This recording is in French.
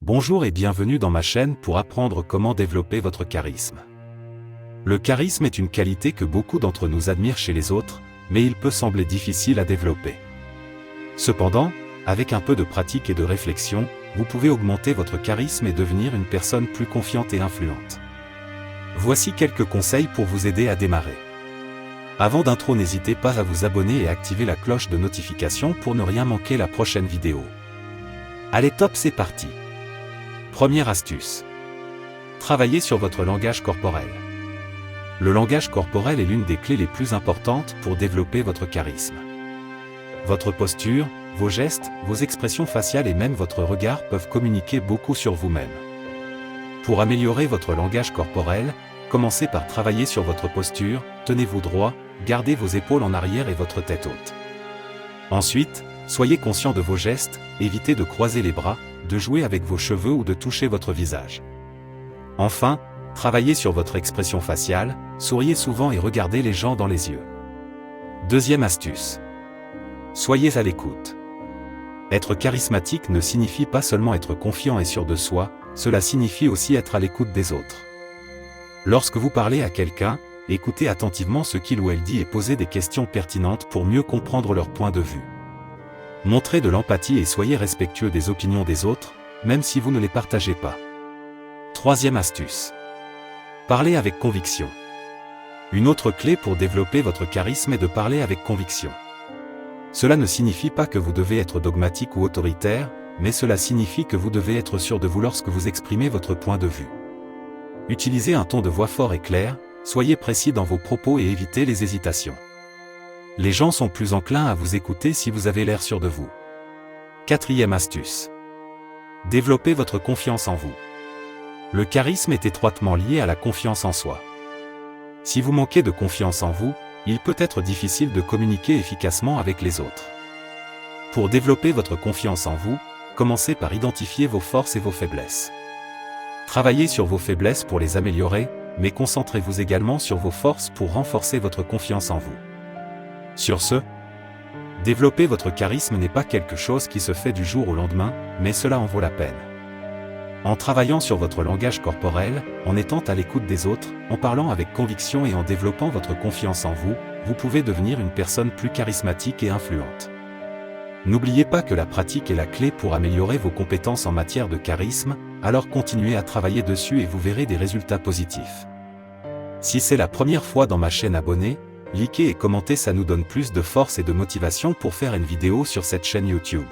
Bonjour et bienvenue dans ma chaîne pour apprendre comment développer votre charisme. Le charisme est une qualité que beaucoup d'entre nous admirent chez les autres, mais il peut sembler difficile à développer. Cependant, avec un peu de pratique et de réflexion, vous pouvez augmenter votre charisme et devenir une personne plus confiante et influente. Voici quelques conseils pour vous aider à démarrer. Avant d'intro, n'hésitez pas à vous abonner et activer la cloche de notification pour ne rien manquer la prochaine vidéo. Allez top, c'est parti! Première astuce. Travaillez sur votre langage corporel. Le langage corporel est l'une des clés les plus importantes pour développer votre charisme. Votre posture, vos gestes, vos expressions faciales et même votre regard peuvent communiquer beaucoup sur vous-même. Pour améliorer votre langage corporel, commencez par travailler sur votre posture, tenez-vous droit, gardez vos épaules en arrière et votre tête haute. Ensuite, soyez conscient de vos gestes, évitez de croiser les bras, de jouer avec vos cheveux ou de toucher votre visage. Enfin, travaillez sur votre expression faciale, souriez souvent et regardez les gens dans les yeux. Deuxième astuce. Soyez à l'écoute. Être charismatique ne signifie pas seulement être confiant et sûr de soi, cela signifie aussi être à l'écoute des autres. Lorsque vous parlez à quelqu'un, écoutez attentivement ce qu'il ou elle dit et posez des questions pertinentes pour mieux comprendre leur point de vue. Montrez de l'empathie et soyez respectueux des opinions des autres, même si vous ne les partagez pas. Troisième astuce. Parlez avec conviction. Une autre clé pour développer votre charisme est de parler avec conviction. Cela ne signifie pas que vous devez être dogmatique ou autoritaire, mais cela signifie que vous devez être sûr de vous lorsque vous exprimez votre point de vue. Utilisez un ton de voix fort et clair, soyez précis dans vos propos et évitez les hésitations. Les gens sont plus enclins à vous écouter si vous avez l'air sûr de vous. Quatrième astuce. Développez votre confiance en vous. Le charisme est étroitement lié à la confiance en soi. Si vous manquez de confiance en vous, il peut être difficile de communiquer efficacement avec les autres. Pour développer votre confiance en vous, commencez par identifier vos forces et vos faiblesses. Travaillez sur vos faiblesses pour les améliorer, mais concentrez-vous également sur vos forces pour renforcer votre confiance en vous. Sur ce, développer votre charisme n'est pas quelque chose qui se fait du jour au lendemain, mais cela en vaut la peine. En travaillant sur votre langage corporel, en étant à l'écoute des autres, en parlant avec conviction et en développant votre confiance en vous, vous pouvez devenir une personne plus charismatique et influente. N'oubliez pas que la pratique est la clé pour améliorer vos compétences en matière de charisme, alors continuez à travailler dessus et vous verrez des résultats positifs. Si c'est la première fois dans ma chaîne, abonnez, likez et commentez, ça nous donne plus de force et de motivation pour faire une vidéo sur cette chaîne YouTube.